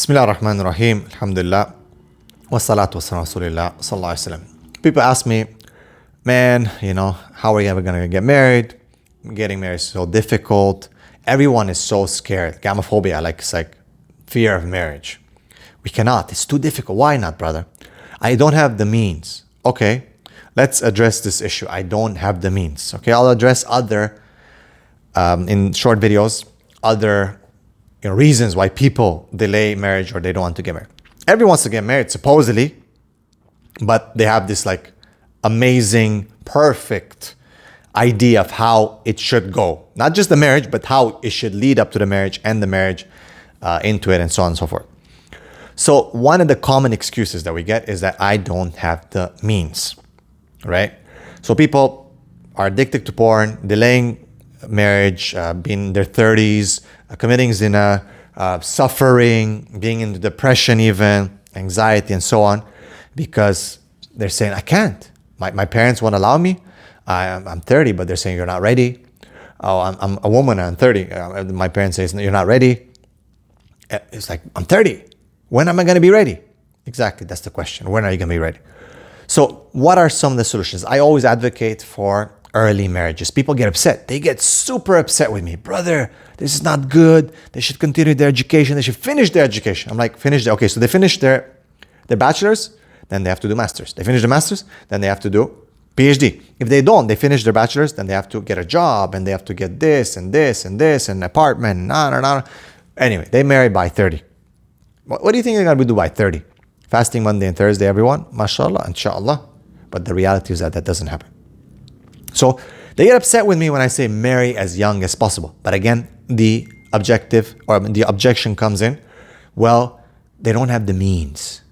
Bismillah ar-Rahman ar-Rahim, alhamdulillah, wa salatu wa salam rasulillah, sallallahu alayhi wa sallam. People ask me, man, how are you ever going to get married? Getting married is so difficult. Everyone is so scared. Gamophobia, it's like fear of marriage. We cannot. It's too difficult. Why not, brother? I don't have the means. Okay, let's address this issue. I don't have the means. Okay, I'll address other, in short videos, other reasons why people delay marriage or they don't want to get married. Everyone wants to get married, supposedly, but they have this amazing, perfect idea of how it should go. Not just the marriage, but how it should lead up to the marriage and the marriage into it and so on and so forth. So one of the common excuses that we get is that I don't have the means, right? So people are addicted to porn, delaying marriage, being in their 30s, committing zina, suffering, being in depression even, anxiety and so on, because they're saying, I can't. My parents won't allow me. I'm 30, but they're saying, you're not ready. Oh, I'm a woman, I'm 30. My parents say, you're not ready. It's like, I'm 30. When am I going to be ready? Exactly, that's the question. When are you going to be ready? So what are some of the solutions? I always advocate for early marriages. People get upset. They get super upset with me. Brother, this is not good. They should continue their education. They should finish their education. I'm like, okay, so they finish their bachelor's, then they have to do master's. They finish the master's, then they have to do PhD. If they don't, they finish their bachelor's, then they have to get a job and they have to get this and this and this and an apartment and on. Anyway, they marry by 30. What do you think they're going to do by 30? Fasting Monday and Thursday, everyone? MashaAllah, inshallah. But the reality is that doesn't happen. So they get upset with me when I say marry as young as possible. But again, the objection comes in, well, they don't have the means.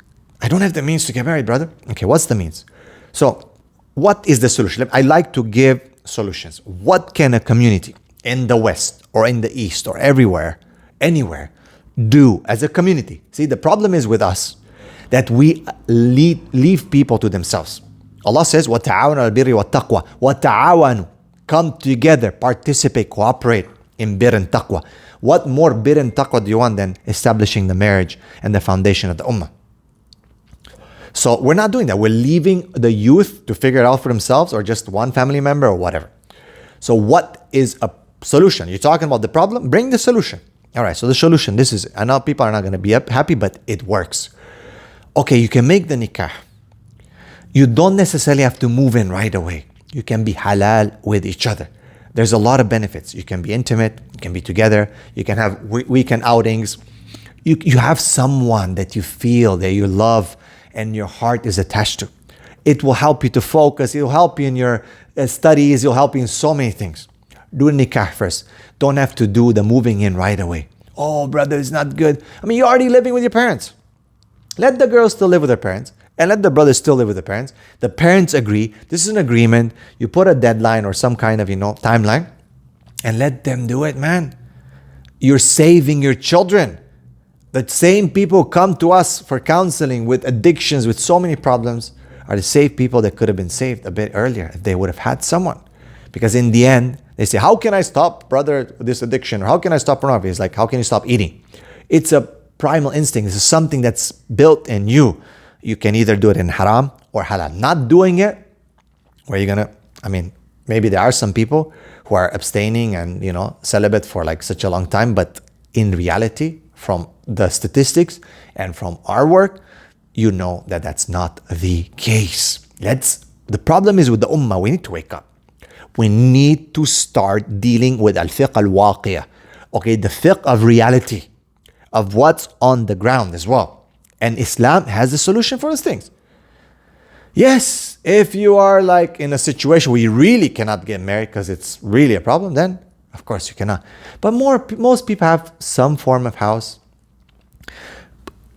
I don't have the means to get married, brother. Okay, what's the means? So what is the solution? I like to give solutions. What can a community in the West or in the East or everywhere, anywhere, do as a community? See, the problem is with us that we leave people to themselves. Allah says, وَتَعَاوَنُوا عَلَى الْبِرِّ وَالتَّقْوَى. وَتَعَاوَنُوا. Come together, participate, cooperate in bir and taqwa. What more bir and taqwa do you want than establishing the marriage and the foundation of the ummah? So we're not doing that. We're leaving the youth to figure it out for themselves or just one family member or whatever. So what is a solution? You're talking about the problem? Bring the solution. All right, so the solution, I know people are not going to be happy, but it works. Okay, you can make the nikah. You don't necessarily have to move in right away. You can be halal with each other. There's a lot of benefits. You can be intimate, you can be together, you can have weekend outings. You have someone that you feel, that you love, and your heart is attached to. It will help you to focus, it will help you in your studies, it will help you in so many things. Do a nikah first. Don't have to do the moving in right away. Oh, brother, it's not good. You're already living with your parents. Let the girls still live with their parents. And let the brothers still live with the parents. The parents agree. This is an agreement. You put a deadline or some kind of, timeline. And let them do it, man. You're saving your children. The same people come to us for counseling with addictions, with so many problems, are the same people that could have been saved a bit earlier if they would have had someone. Because in the end, they say, how can I stop, brother, this addiction? Or how can I stop pornography? It's like, how can you stop eating? It's a primal instinct. It's something that's built in you. You can either do it in haram or halal. Not doing it, where you're going to, maybe there are some people who are abstaining and, celibate for such a long time. But in reality, from the statistics and from our work, you know that that's not the case. The problem is with the ummah. We need to wake up. We need to start dealing with al-fiqh al-waqiyah. Okay, the fiqh of reality, of what's on the ground as well. And Islam has a solution for those things. Yes, if you are in a situation where you really cannot get married because it's really a problem, then of course you cannot. But most people have some form of house.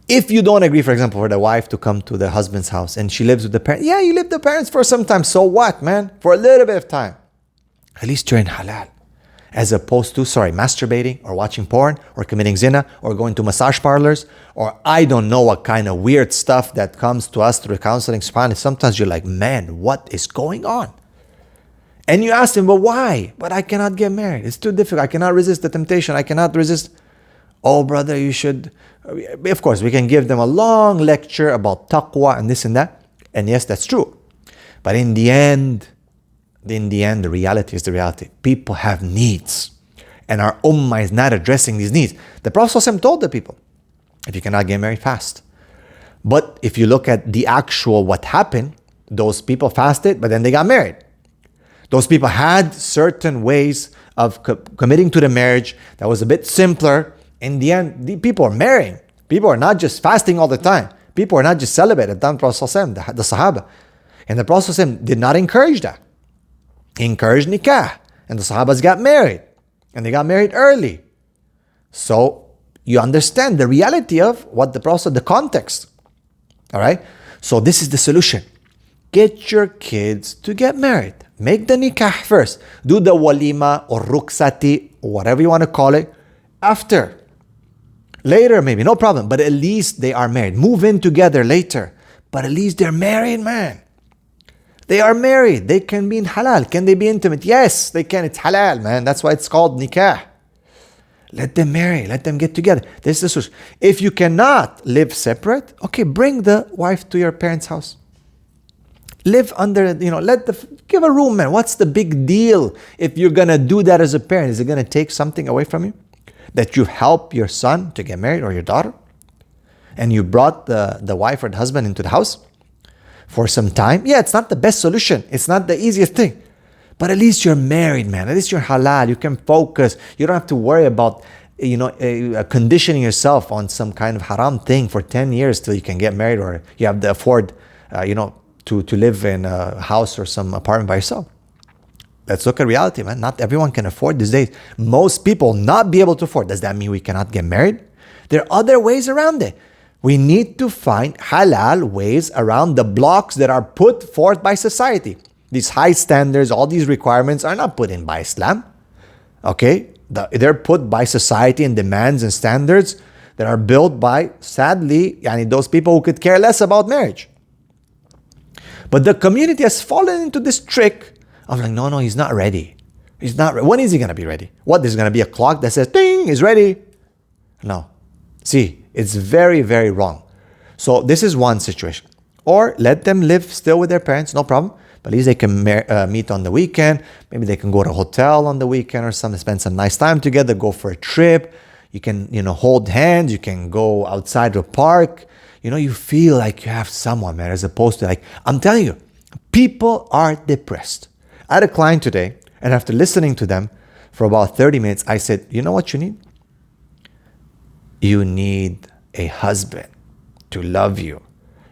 If you don't agree, for example, for the wife to come to the husband's house and she lives with the parents, you live with the parents for some time. So what, man? For a little bit of time. At least you're in halal. As opposed to, masturbating or watching porn or committing zina or going to massage parlors or I don't know what kind of weird stuff that comes to us through counseling. Sometimes you're like, man, what is going on? And you ask him, but why? But I cannot get married. It's too difficult. I cannot resist the temptation. I cannot resist. Oh, brother, you should. Of course, we can give them a long lecture about taqwa and this and that. And yes, that's true. But in the end, the reality is the reality. People have needs. And our ummah is not addressing these needs. The Prophet ﷺ told the people, if you cannot get married, fast. But if you look at the actual what happened, those people fasted, but then they got married. Those people had certain ways of committing to the marriage that was a bit simpler. In the end, the people are marrying. People are not just fasting all the time. People are not just celibate at the Prophet ﷺ, the Sahaba. And the Prophet ﷺ did not encourage that. He encouraged nikah. And the Sahabas got married. And they got married early. So you understand the reality of what the Prophet said, the context. All right? So this is the solution. Get your kids to get married. Make the nikah first. Do the walima or ruksati, or whatever you want to call it, after. Later maybe, no problem. But at least they are married. Move in together later. But at least they're married, man. They are married. They can be in halal. Can they be intimate? Yes, they can. It's halal, man. That's why it's called nikah. Let them marry. Let them get together. This is the solution. If you cannot live separate, okay, bring the wife to your parents' house. Live under, give a room, man. What's the big deal if you're going to do that as a parent? Is it going to take something away from you? That you help your son to get married or your daughter? And you brought the wife or the husband into the house for some time? Yeah, it's not the best solution. It's not the easiest thing. But at least you're married, man. At least you're halal. You can focus. You don't have to worry about, conditioning yourself on some kind of haram thing for 10 years till you can get married, or you have to afford, to live in a house or some apartment by yourself. Let's look at reality, man. Not everyone can afford these days. Most people not be able to afford. Does that mean we cannot get married? There are other ways around it. We need to find halal ways around the blocks that are put forth by society. These high standards, all these requirements are not put in by Islam. Okay? They're put by society and demands and standards that are built by, sadly, those people who could care less about marriage. But the community has fallen into this trick of like, no, he's not ready. He's not ready. When is he going to be ready? What, there's going to be a clock that says, ding, he's ready? No. See, it's very, very wrong. So this is one situation. Or let them live still with their parents, no problem. But at least they can meet on the weekend. Maybe they can go to a hotel on the weekend or something, spend some nice time together, go for a trip. You can, hold hands. You can go outside to a park. You feel like you have someone, man, as opposed to I'm telling you, people are depressed. I had a client today, and after listening to them for about 30 minutes, I said, you know what you need? You need a husband to love you,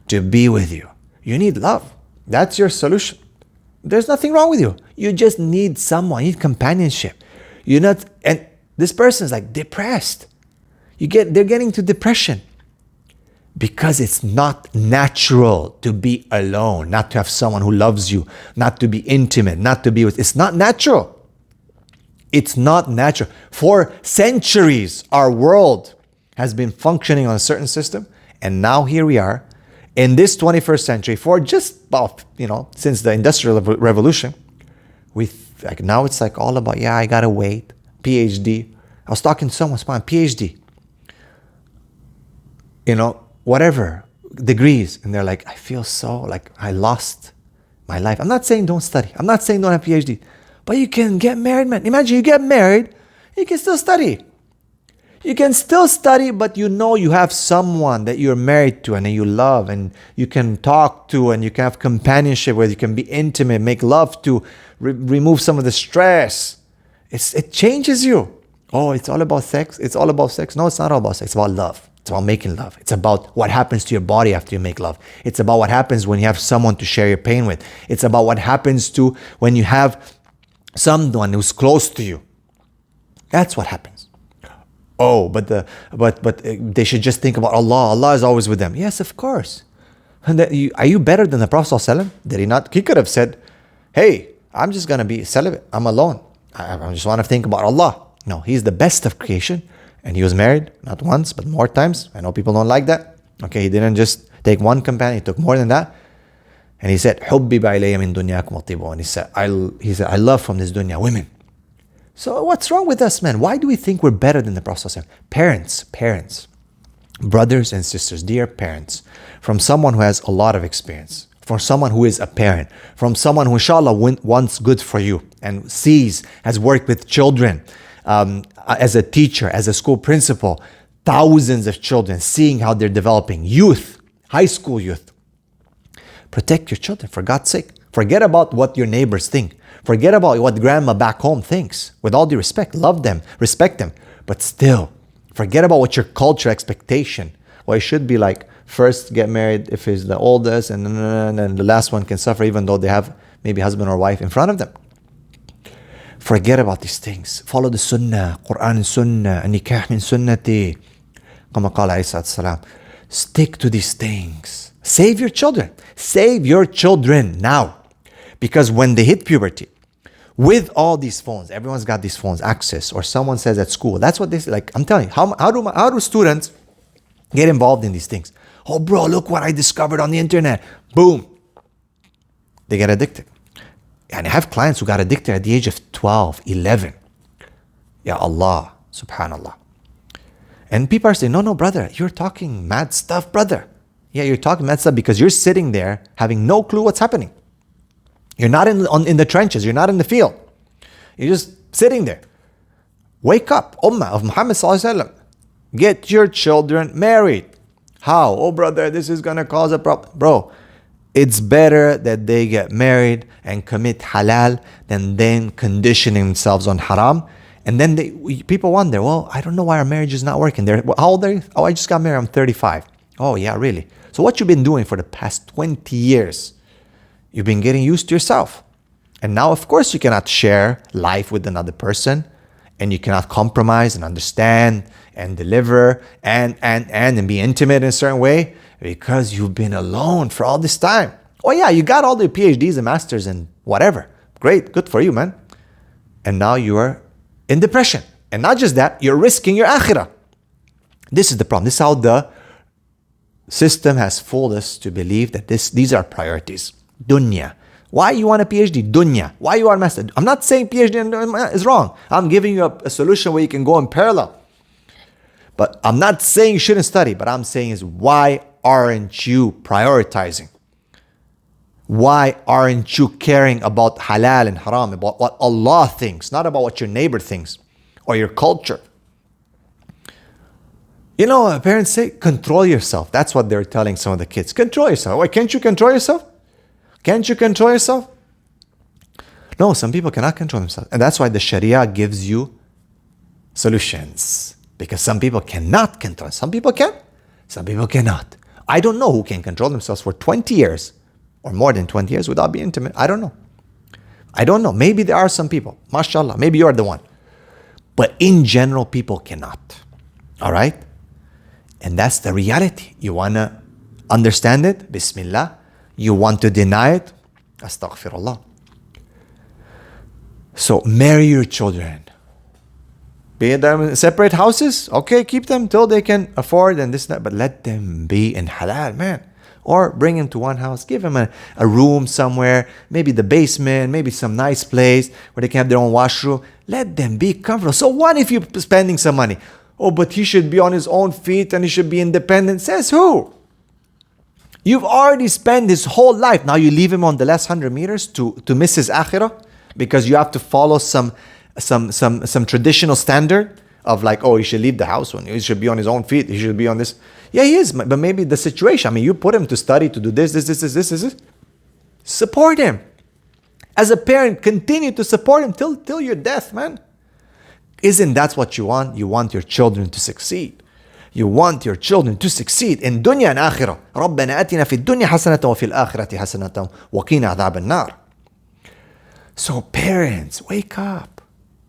to be with you. You need love. That's your solution. There's nothing wrong with you. You just need someone. You need companionship. And this person is depressed. They're getting to depression because it's not natural to be alone, not to have someone who loves you, not to be intimate, not to be with. It's not natural. It's not natural. For centuries, our world has been functioning on a certain system, and now here we are in this 21st century, for just about, since the Industrial Revolution, now it's all about, I gotta wait, PhD. I was talking to someone, PhD, whatever, degrees. And they're like, I feel so I lost my life. I'm not saying don't study. I'm not saying don't have PhD. But you can get married, man. Imagine you get married, you can still study. You can still study, but you have someone that you're married to and that you love and you can talk to and you can have companionship with, you can be intimate, make love to, remove some of the stress. It changes you. Oh, it's all about sex? It's all about sex? No, it's not all about sex. It's about love. It's about making love. It's about what happens to your body after you make love. It's about what happens when you have someone to share your pain with. It's about what happens to when you have someone who's close to you. That's what happens. Oh, but they should just think about Allah. Allah is always with them. Yes, of course. And are you better than the Prophet ﷺ? Did he not? He could have said, hey, I'm just going to be celibate. I'm alone. I just want to think about Allah. No, he's the best of creation. And he was married, not once, but more times. I know people don't like that. Okay, he didn't just take one companion. He took more than that. And he said, حُبِّبَ إِلَيَّ مِن دُنْيَاكُمُ الطِّيبُ. And he said, I love from this dunya women. So what's wrong with us, man? Why do we think we're better than the Prophet? Parents, brothers and sisters, dear parents, from someone who has a lot of experience, from someone who is a parent, from someone who inshallah wants good for you and has worked with children, as a teacher, as a school principal, thousands of children, seeing how they're developing, youth, high school youth. Protect your children, for God's sake. Forget about what your neighbors think. Forget about what grandma back home thinks. With all due respect, love them, respect them. But still, forget about what your culture expectation. Well, it should be like, first get married if he's the oldest, and then the last one can suffer even though they have maybe husband or wife in front of them. Forget about these things. Follow the sunnah, Quran and sunnah, nikah min sunnati. Kama qala salam. Stick to these things. Save your children. Save your children now. Because when they hit puberty, with all these phones, everyone's got these phones, access, or someone says at school, that's what they say. Like, I'm telling you, how do students get involved in these things? Oh, bro, look what I discovered on the internet. Boom. They get addicted. And I have clients who got addicted at the age of 12, 11. Ya Allah, subhanallah. And people are saying, no, brother, you're talking mad stuff, brother. Yeah, you're talking mad stuff because you're sitting there having no clue what's happening. You're not in the trenches. You're not in the field. You're just sitting there. Wake up, Ummah of Muhammad sallallahu alaihi wasallam. Get your children married. How? Oh, brother, this is going to cause a problem. Bro, it's better that they get married and commit halal than then conditioning themselves on haram. And then people wonder, well, I don't know why our marriage is not working. How old are you? Oh, I just got married. I'm 35. Oh, yeah, really? So what you've been doing for the past 20 years? You've been getting used to yourself. And now, of course, you cannot share life with another person. And you cannot compromise and understand and deliver and be intimate in a certain way because you've been alone for all this time. Oh yeah, you got all the PhDs and masters and whatever. Great, good for you, man. And now you are in depression. And not just that, you're risking your akhirah. This is the problem. This is how the system has fooled us to believe that these are priorities. Dunya. Why you want a PhD? Dunya. Why you want a master? I'm not saying PhD is wrong. I'm giving you a solution where you can go in parallel. But I'm not saying you shouldn't study. But I'm saying is, why aren't you prioritizing? Why aren't you caring about halal and haram, about what Allah thinks, not about what your neighbor thinks or your culture? You know, parents say, control yourself. That's what they're telling some of the kids. Control yourself. Wait, can't you control yourself? Can't you control yourself? No, some people cannot control themselves. And that's why the Sharia gives you solutions. Because some people cannot control. Some people can. Some people cannot. I don't know who can control themselves for 20 years or more than 20 years without being intimate. I don't know. Maybe there are some people. MashaAllah. Maybe you are the one. But in general, people cannot. All right? And that's the reality. You want to understand it? Bismillah. You want to deny it? Astaghfirullah. So marry your children. Be them in separate houses. Okay, keep them till they can afford and this and that. But let them be in halal, man. Or bring them to one house. Give them a room somewhere. Maybe the basement. Maybe some nice place where they can have their own washroom. Let them be comfortable. So what if you're spending some money? Oh, but he should be on his own feet and he should be independent. Says who? You've already spent his whole life. Now you leave him on the last 100 meters to miss his akhirah because you have to follow some traditional standard of like, oh, he should leave the house when he should be on his own feet. He should be on this. Yeah, he is. But maybe the situation. I mean, you put him to study, to do this. Support him. As a parent, continue to support him till your death, man. Isn't that what you want? You want your children to succeed. You want your children to succeed in dunya and akhirah. رَبَّنَا أَتِنَا فِي الدُّنْيا حَسَنَةً وَفِي الْآخِرَةِ حَسَنَةً وَقِنَا عَذَابَ النَّارِ. So parents, wake up.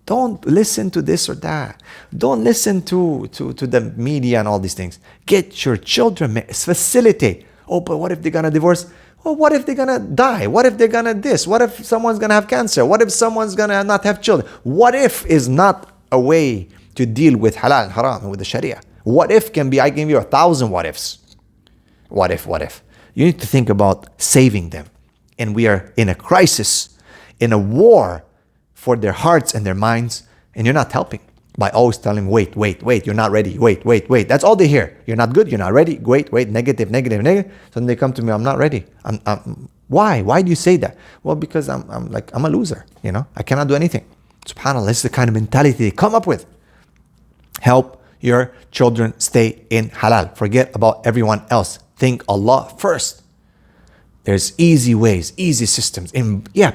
Don't listen to this or that. Don't listen to the media and all these things. Get your children, facilitate. Oh, but what if they're going to divorce? Well, what if they're going to die? What if they're going to this? What if someone's going to have cancer? What if someone's going to not have children? What if is not a way to deal with halal and haram and with the sharia. What if can be, I give you 1,000 what ifs. What if? You need to think about saving them. And we are in a crisis, in a war for their hearts and their minds. And you're not helping by always telling, wait, you're not ready. Wait. That's all they hear. You're not good. You're not ready. Wait, negative. So then they come to me, I'm not ready. Why? Why do you say that? Well, because I'm a loser. I cannot do anything. SubhanAllah, this is the kind of mentality they come up with. Help your children stay in halal. Forget about everyone else. Think Allah first. There's easy ways, easy systems.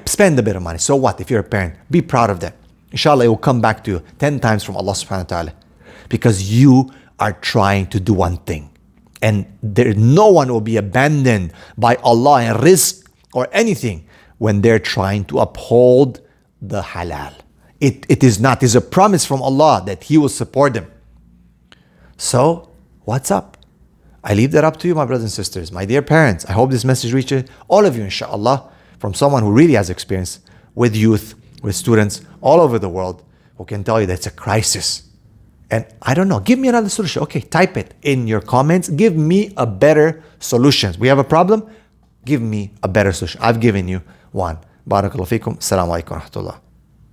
Spend a bit of money. So what? If you're a parent, be proud of that. Inshallah, it will come back to you 10 times from Allah subhanahu wa ta'ala. Because you are trying to do one thing. And no one will be abandoned by Allah and rizq or anything when they're trying to uphold the halal. It is not. It's a promise from Allah that He will support them. So, what's up? I leave that up to you, my brothers and sisters. My dear parents, I hope this message reaches all of you, inshallah, from someone who really has experience with youth, with students all over the world, who can tell you that it's a crisis. And I don't know, give me another solution. Okay, type it in your comments. Give me a better solution. We have a problem? Give me a better solution. I've given you one. Barakallahu feekum. Assalamu alaikum wa rahmatullah.